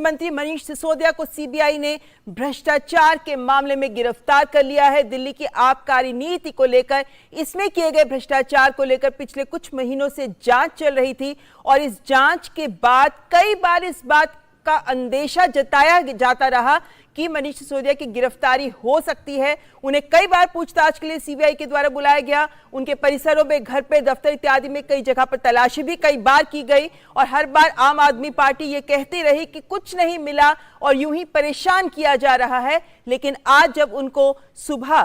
मंत्री मनीष सिसोदिया को सीबीआई ने भ्रष्टाचार के मामले में गिरफ्तार कर लिया है। दिल्ली की आबकारी नीति को लेकर, इसमें किए गए भ्रष्टाचार को लेकर पिछले कुछ महीनों से जांच चल रही थी और इस जांच के बाद कई बार इस बात का अंदेशा जताया जाता रहा कि मनीष सिसोदिया की गिरफ्तारी हो सकती है। उन्हें कई बार पूछताछ के लिए सीबीआई के द्वारा बुलाया गया। उनके परिसरों में, घर पे, दफ्तर इत्यादि में कई जगह पर तलाशी भी कई बार की गई और हर बार आम आदमी पार्टी ये कहती रही कि कुछ नहीं मिला और यूं ही परेशान किया जा रहा है। लेकिन आज जब उनको सुबह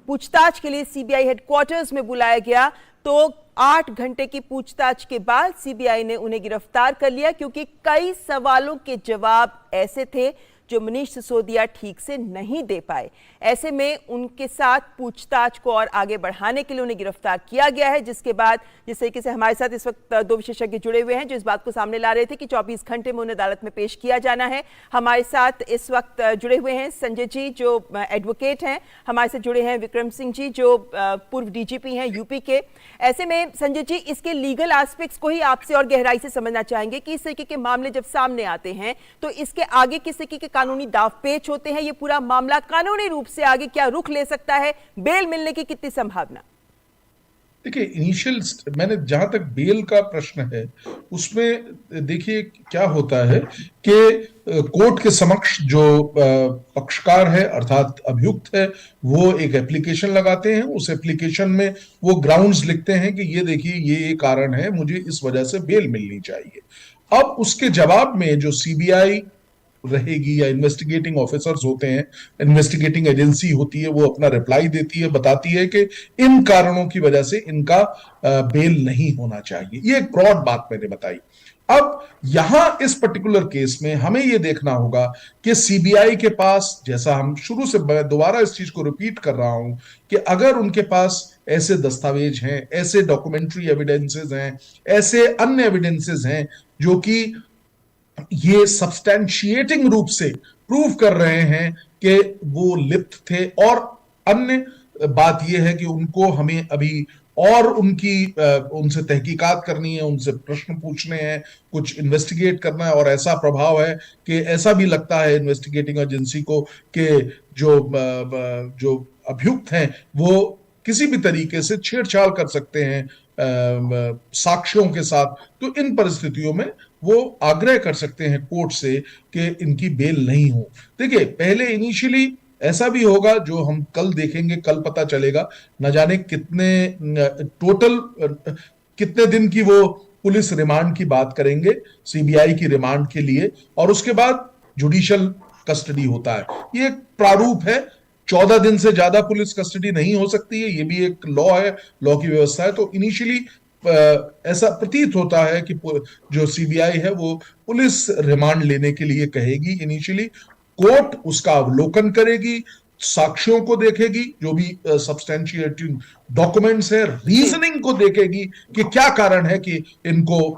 पूछताछ के लिए सीबीआई हेडक्वार्टर्स में बुलाया गया तो 8 घंटे की पूछताछ के बाद सीबीआई ने उन्हें गिरफ्तार कर लिया, क्योंकि कई सवालों के जवाब ऐसे थे जो मनीष सिसोदिया ठीक से नहीं दे पाए। ऐसे में उनके साथ पूछताछ को और आगे बढ़ाने के लिए उन्हें गिरफ्तार किया गया है, जिसके बाद जिस तरीके से हमारे साथ इस वक्त 2 विशेषज्ञ जुड़े हुए हैं जो इस बात को सामने ला रहे थे कि 24 घंटे में उन्हें अदालत में पेश किया जाना है। हमारे साथ इस वक्त जुड़े हुए हैं संजय जी जो एडवोकेट हैं, हमारे साथ जुड़े हैं विक्रम सिंह जी जो पूर्व डीजीपी हैं यूपी के। ऐसे में संजय जी, इसके लीगल एस्पेक्ट्स को ही आपसे और गहराई से समझना चाहेंगे कि इस तरीके के मामले जब सामने आते हैं तो इसके आगे किस तरीके के कानूनी दावपेच होते हैं, ये पूरा मामला कानूनी रूप से आगे क्या रुख ले सकता है, बेल मिलने की कितनी संभावना? देखिए, इनिशियल मैंने जहां तक बेल का प्रश्न है उसमें देखिए क्या होता है कि कोर्ट के समक्ष जो पक्षकार है अर्थात अभियुक्त है वो एक एप्लीकेशन लगाते हैं। उस एप्लीकेशन में वो ग्राउंड्स लिखते हैं कि ये देखिए ये कारण है, मुझे इस वजह से बेल मिलनी चाहिए। अब उसके जवाब में जो सीबीआई रहेगी या इन्वेस्टिगेटिंग ऑफिसर्स होते हैं, इन्वेस्टिगेटिंग एजेंसी होती है, वो अपना रिप्लाई देती है, बताती है कि इन कारणों की वजह से इनका बेल नहीं होना चाहिए। ये एक ब्रॉड बात मैंने बताई। अब यहां इस पर्टिकुलर केस में हमें यह देखना होगा कि सीबीआई के पास, जैसा हम शुरू से दोबारा इस चीज को रिपीट कर रहा हूं, कि अगर उनके पास ऐसे दस्तावेज हैं, ऐसे डॉक्यूमेंट्री एविडेंसेस हैं, ऐसे अन्य एविडेंसेस हैं जो कि ये सब्सटैंशिएटिंग रूप से प्रूव कर रहे हैं कि वो लिप्त थे, और अन्य बात यह है कि उनको हमें अभी और उनसे तहकीकात करनी है, उनसे प्रश्न पूछने हैं, कुछ इन्वेस्टिगेट करना है। और ऐसा प्रभाव है कि ऐसा भी लगता है इन्वेस्टिगेटिंग एजेंसी को कि जो अभियुक्त हैं वो किसी भी तरीके से छेड़छाड़ कर सकते हैं साक्ष्यों के साथ। तो इन परिस्थितियों में वो आग्रह कर सकते हैं कोर्ट से कि इनकी बेल नहीं हो। देखिए, पहले इनिशियली ऐसा भी होगा जो हम कल देखेंगे, कल पता चलेगा, न जाने कितने दिन की वो पुलिस रिमांड की बात करेंगे सीबीआई की रिमांड के लिए, और उसके बाद जुडिशियल कस्टडी होता है। ये एक प्रारूप है, 14 दिन से ज्यादा पुलिस कस्टडी नहीं हो सकती है, ये भी एक लॉ है, लॉ की व्यवस्था है। तो इनिशियली ऐसा प्रतीत होता है कि जो सीबीआई है वो पुलिस रिमांड लेने के लिए कहेगी इनिशियली। कोर्ट उसका अवलोकन करेगी, साक्ष्यों को देखेगी, जो भी सब्सटैंशिएटिंग डॉक्यूमेंट्स है, रीजनिंग को देखेगी कि क्या कारण है कि इनको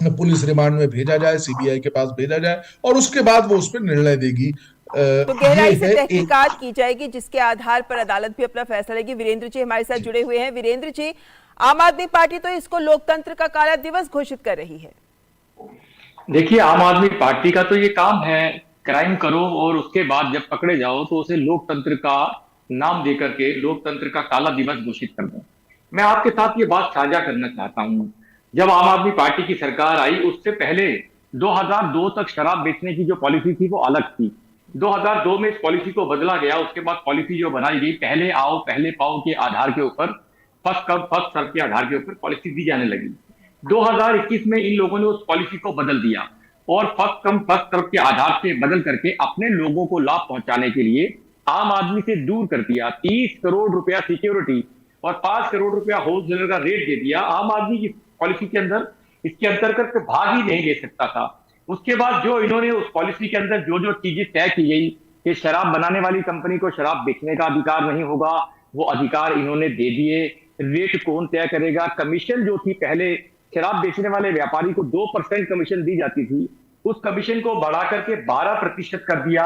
पुलिस रिमांड में भेजा जाए, सीबीआई के पास भेजा जाए, और उसके बाद वो उस पर निर्णय देगी। तो गहराई से तहकीकात की जाएगी जिसके आधार पर अदालत भी अपना फैसला लेगी। वीरेंद्र जी हमारे साथ जुड़े हुए हैं। वीरेंद्र जी, आम आदमी पार्टी तो इसको लोकतंत्र का काला दिवस घोषित कर रही है। देखिए, आम आदमी पार्टी का तो ये काम है, क्राइम करो और उसके बाद जब पकड़े जाओ तो उसे लोकतंत्र का नाम देकर के लोकतंत्र का काला दिवस घोषित कर दो। मैं आपके साथ ये बात साझा करना चाहता हूं। जब आम आदमी पार्टी की सरकार आई उससे पहले 2002 तक शराब बेचने की जो पॉलिसी थी वो अलग थी। 2002 में इस पॉलिसी को बदला गया। उसके बाद पॉलिसी जो बनाई गई, पहले आओ पहले पाओ के आधार के ऊपर, फर्स्ट कम फर्स्ट सर्व के आधार के ऊपर पॉलिसी दी जाने लगी। 2021 में इन लोगों ने उस पॉलिसी को बदल दिया और फर्स्ट कम फर्स्ट सर्व के आधार से बदल करके अपने लोगों को लाभ पहुंचाने के लिए आम आदमी से दूर कर दिया। 30 करोड़ रुपया सिक्योरिटी और 5 करोड़ रुपया होलसेलर का रेट दे दिया। आम आदमी की पॉलिसी के अंदर इसके अंतर्गत भाग ही नहीं ले सकता था। उसके बाद जो इन्होंने उस पॉलिसी के अंदर जो जो चीजें तय की गई कि शराब बनाने वाली कंपनी को शराब बेचने का अधिकार नहीं होगा, वो अधिकार इन्होंने दे दिए। रेट कौन तय करेगा? कमीशन जो थी, पहले शराब बेचने वाले व्यापारी को 2% कमीशन दी जाती थी, उस कमीशन को बढ़ा करके 12% कर दिया।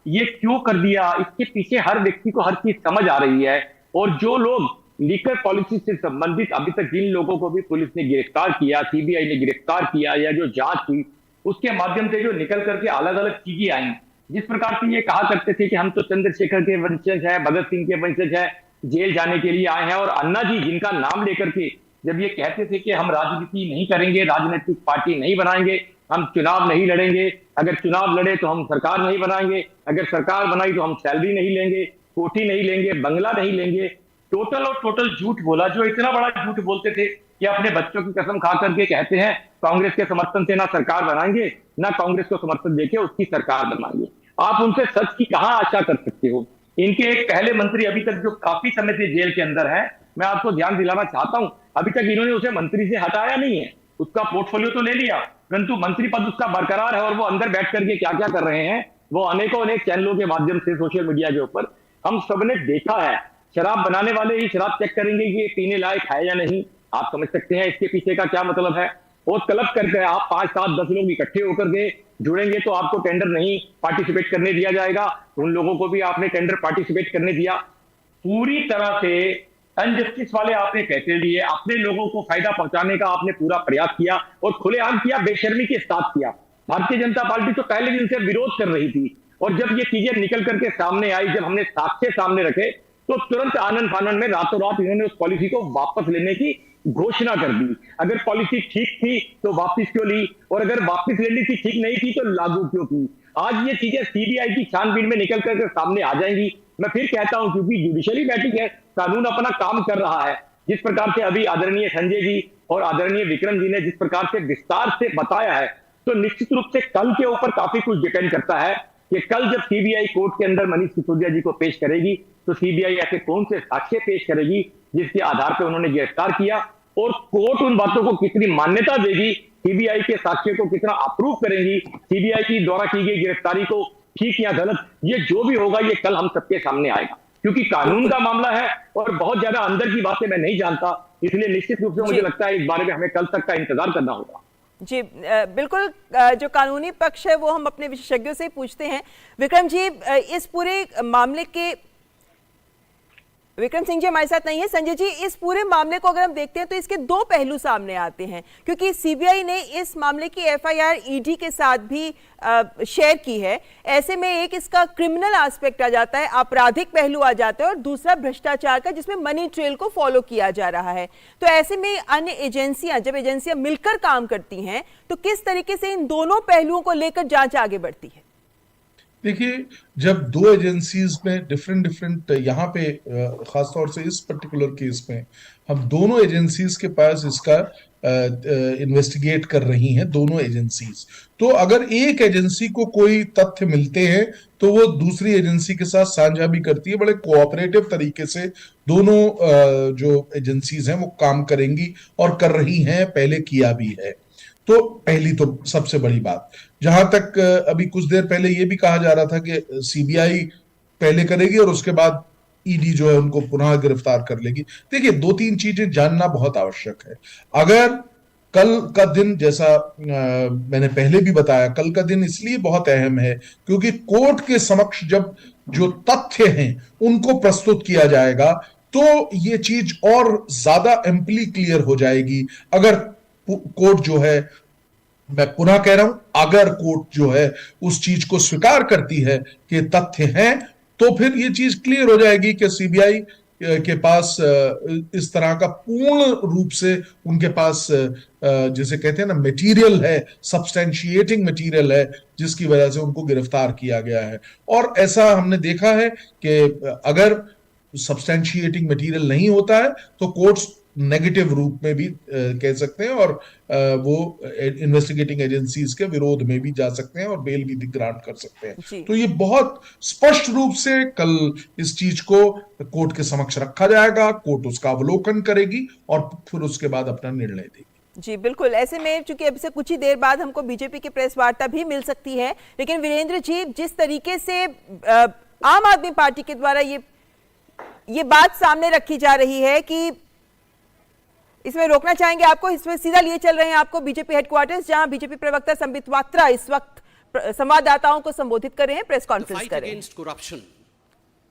ये क्यों कर दिया? इसके पीछे हर व्यक्ति को हर चीज समझ आ रही है। और जो लोग लीकर पॉलिसी से संबंधित अभी तक जिन लोगों को भी पुलिस ने गिरफ्तार किया, सीबीआई ने गिरफ्तार किया या जो जांच हुई, उसके माध्यम से जो निकल करके अलग अलग चीजें आई, जिस प्रकार से ये कहा करते थे कि हम तो चंद्रशेखर के वंशज है, भगत सिंह के वंशज है, जेल जाने के लिए आए हैं, और अन्ना जी जिनका नाम लेकर के जब ये कहते थे कि हम राजनीति नहीं करेंगे, राजनीतिक पार्टी नहीं बनाएंगे, हम चुनाव नहीं लड़ेंगे, अगर चुनाव लड़े तो हम सरकार नहीं बनाएंगे, अगर सरकार बनाई तो हम सैलरी नहीं लेंगे, कोठी नहीं लेंगे, बंगला नहीं लेंगे, टोटल और टोटल झूठ बोला। जो इतना बड़ा झूठ बोलते थे कि अपने बच्चों की कसम खा करके कहते हैं कांग्रेस के समर्थन से ना सरकार बनाएंगे, ना कांग्रेस को समर्थन देके उसकी सरकार बनाएंगे। आप उनसे सच की कहां आशा कर सकते हो? इनके एक पहले मंत्री अभी तक जो काफी समय से जेल के अंदर है, मैं आपको ध्यान दिलाना चाहता हूं, अभी तक इन्होंने उसे मंत्री से हटाया नहीं है। उसका पोर्टफोलियो तो ले लिया, परंतु मंत्री पद उसका बरकरार है, और वो अंदर बैठ करके क्या क्या कर रहे हैं वो अनेकों अनेक चैनलों के माध्यम से सोशल मीडिया के ऊपर हम सबने देखा है। शराब बनाने वाले ही शराब चेक करेंगे कि ये पीने लायक है या नहीं, आप समझ सकते हैं इसके पीछे का क्या मतलब है। और क्लब करके आप 5, 7, 10 लोग इकट्ठे होकर के जुड़ेंगे तो आपको टेंडर नहीं पार्टिसिपेट करने दिया जाएगा। उन लोगों को भी आपने टेंडर पार्टिसिपेट करने दिया। पूरी तरह से अनजस्टिस वाले आपने फैसले लिए, अपने लोगों को फायदा पहुंचाने का आपने पूरा प्रयास किया और खुलेआम किया, बेशर्मी के साथ किया। भारतीय जनता पार्टी तो पहले दिन से विरोध कर रही थी, और जब ये चीजें निकल करके सामने आई, जब हमने साक्ष्य सामने रखे, तो तुरंत आनंद फानन में रातों रात इन्होंने उस पॉलिसी को वापस लेने की घोषणा कर दी। अगर पॉलिसी ठीक थी तो वापस क्यों ली, और अगर वापस लेनी थी ठीक नहीं थी तो लागू क्यों की? आज ये चीजें सीबीआई की छानबीन में निकल करके सामने आ जाएंगी। मैं फिर कहता हूं, क्योंकि जुडिशरी बैठक है, कानून अपना काम कर रहा है। जिस प्रकार से अभी आदरणीय संजय जी और आदरणीय विक्रम जी ने जिस प्रकार से विस्तार से बताया है, तो निश्चित रूप से कल के ऊपर काफी कुछ डिपेंड करता है कि कल जब सीबीआई कोर्ट के अंदर मनीष सिसोदिया जी को पेश करेगी, तो सीबीआई ऐसे कौन से साक्ष्य पेश करेगी जिसके आधार पर उन्होंने गिरफ्तार किया, और कोर्ट उन बातों को कितनी मान्यता देगी, सीबीआई के साक्ष्य को कितना अप्रूव करेंगी, सीबीआई की द्वारा की गई गिरफ्तारी को ठीक या गलत, ये जो भी होगा ये कल हम सबके सामने आएगा। क्योंकि कानून का मामला है और बहुत ज्यादा अंदर की बातें मैं नहीं जानता, इसलिए निश्चित रूप से मुझे लगता है इस बारे में हमें कल तक का इंतजार करना होगा। जी बिल्कुल, जो कानूनी पक्ष है वो हम अपने विशेषज्ञों से पूछते हैं। विक्रम जी, इस पूरे मामले के, विक्रम सिंह जी हमारे साथ नहीं है, संजय जी, इस पूरे मामले को अगर हम देखते हैं तो इसके दो पहलू सामने आते हैं, क्योंकि सीबीआई ने इस मामले की एफआईआर ईडी के साथ भी शेयर की है। ऐसे में एक इसका क्रिमिनल एस्पेक्ट आ जाता है, आपराधिक पहलू आ जाता है, और दूसरा भ्रष्टाचार का, जिसमें मनी ट्रेल को फॉलो किया जा रहा है। तो ऐसे में अन्य एजेंसियां, जब एजेंसियां मिलकर काम करती हैं, तो किस तरीके से इन दोनों पहलुओं को लेकर जांच आगे बढ़ती है? देखिए, जब दो एजेंसीज में डिफरेंट यहाँ पे खासतौर से इस पर्टिकुलर केस में हम दोनों एजेंसीज के पास इसका इन्वेस्टिगेट कर रही हैं, दोनों एजेंसीज, तो अगर एक एजेंसी को कोई तथ्य मिलते हैं तो वो दूसरी एजेंसी के साथ साझा भी करती है। बड़े कोऑपरेटिव तरीके से दोनों जो एजेंसीज हैं वो काम करेंगी और कर रही हैं, पहले किया भी है। तो पहली तो सबसे बड़ी बात, जहां तक अभी कुछ देर पहले यह भी कहा जा रहा था कि सीबीआई पहले करेगी और उसके बाद ईडी जो है उनको पुनः गिरफ्तार कर लेगी। देखिए, 2-3 चीजें जानना बहुत आवश्यक है। अगर कल का दिन, जैसा मैंने पहले भी बताया, कल का दिन इसलिए बहुत अहम है क्योंकि कोर्ट के समक्ष जब जो तथ्य हैं उनको प्रस्तुत किया जाएगा तो ये चीज और ज्यादा एम्पली क्लियर हो जाएगी। अगर कोर्ट जो है, मैं पुनः कह रहा हूं, अगर कोर्ट जो है उस चीज को स्वीकार करती है कि तथ्य हैं, तो फिर ये चीज क्लियर हो जाएगी कि सीबीआई के पास इस तरह का पूर्ण रूप से उनके पास जिसे कहते हैं ना मटेरियल है, सब्सटेंशिएटिंग मटेरियल है, जिसकी वजह से उनको गिरफ्तार किया गया है। और ऐसा हमने देखा है कि अगर सब्सटेंशिएटिंग मटेरियल नहीं होता है तो कोर्ट्स नेगेटिव रूप में भी कह सकते हैं और वो इन्वेस्टिगेटिंग एजेंसीज के विरोध में भी जा सकते हैं और बेल भी ग्रांट कर सकते हैं। तो ये बहुत स्पष्ट रूप से कल इस चीज को कोर्ट के समक्ष रखा जाएगा, कोर्ट उसका अवलोकन करेगी और फिर उसके बाद अपना निर्णय देगी। जी बिल्कुल, ऐसे में चूंकि अभी से कुछ ही देर बाद हमको बीजेपी की प्रेस वार्ता भी मिल सकती है, लेकिन वीरेंद्र जी, जिस तरीके से आम आदमी पार्टी के द्वारा ये बात सामने रखी जा रही है कि इसमें रोकना चाहेंगे आपको, इसमें सीधा लिए चल रहे हैं आपको बीजेपी हेडक्वार्टर्स, जहां बीजेपी प्रवक्ता संबित पात्रा इस वक्त संवाददाताओं को संबोधित कर रहे हैं, प्रेस कॉन्फ्रेंस कर रहे हैं।